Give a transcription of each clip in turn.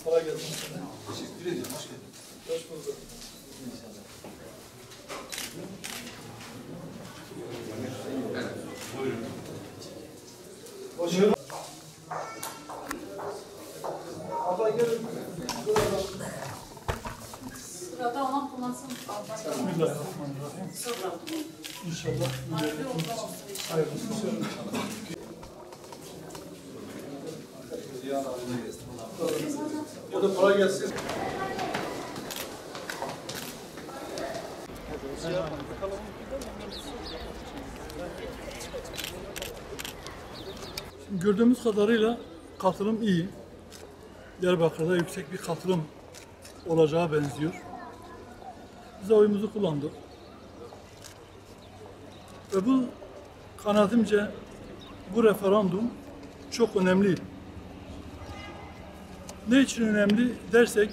Kolay gelsin. Teşekkür ederim. Hoş geldin. Hoş bulduk. Buyurun. Hoş. Abla gelin. Sırada olan kullansın. Bismillahirrahmanirrahim. İnşallah. Hayırlısı olsun. Ya da kolay gelsin. Şimdi gördüğümüz kadarıyla katılım iyi. Diyarbakır'da yüksek bir katılım olacağı benziyor. Biz de oyumuzu kullandık. Ve bu kanaatimce bu referandum çok önemli. Ne için önemli dersek,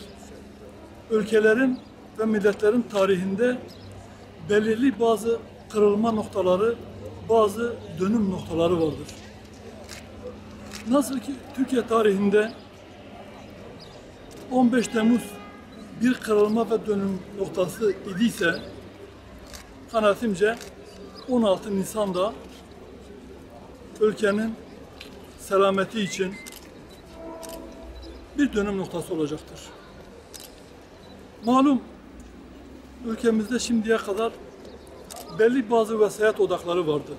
ülkelerin ve milletlerin tarihinde belirli bazı kırılma noktaları, bazı dönüm noktaları vardır. Nasıl ki Türkiye tarihinde 15 Temmuz bir kırılma ve dönüm noktası idiyse, kanaatimce 16 Nisan'da ülkenin selameti için bir dönüm noktası olacaktır. Malum ülkemizde şimdiye kadar belli bazı vesayet odakları vardı.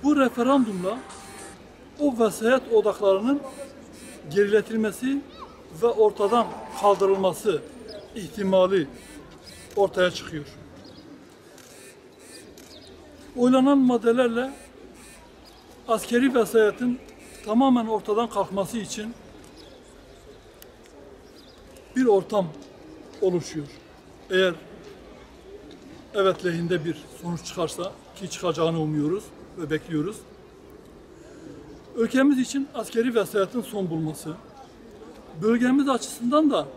Bu referandumla o vesayet odaklarının geriletilmesi ve ortadan kaldırılması ihtimali ortaya çıkıyor. Oylanan maddelerle askeri vesayetin tamamen ortadan kalkması için bir ortam oluşuyor. Eğer evet lehinde bir sonuç çıkarsa, ki çıkacağını umuyoruz ve bekliyoruz. Ülkemiz için askeri vesayetin son bulması, bölgemiz açısından da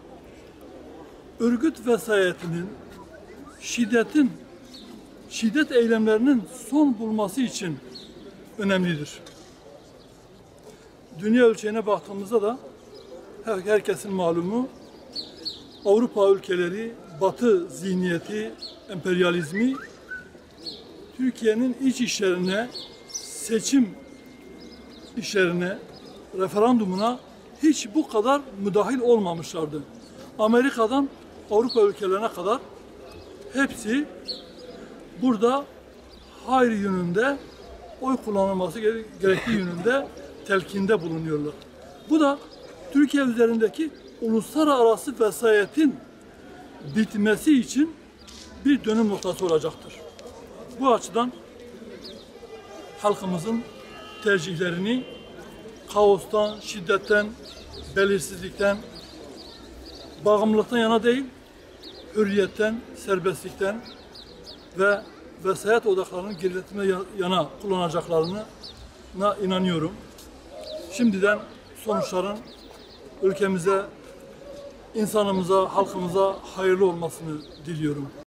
örgüt vesayetinin, şiddet eylemlerinin son bulması için önemlidir. Dünya ölçeğine baktığımızda da herkesin malumu Avrupa ülkeleri, Batı zihniyeti, emperyalizmi Türkiye'nin iç işlerine, seçim işlerine, referandumuna hiç bu kadar müdahil olmamışlardı. Amerika'dan Avrupa ülkelerine kadar hepsi burada hayır yönünde, oy kullanılması gerektiği yönünde telkinde bulunuyorlar. Bu da Türkiye üzerindeki uluslararası vesayetin bitmesi için bir dönüm noktası olacaktır. Bu açıdan halkımızın tercihlerini kaostan, şiddetten, belirsizlikten, bağımlılıktan yana değil, hürriyetten, serbestlikten ve vesayet odaklarının geriletme yana kullanacaklarına inanıyorum. Şimdiden sonuçların ülkemize, insanımıza, halkımıza hayırlı olmasını diliyorum.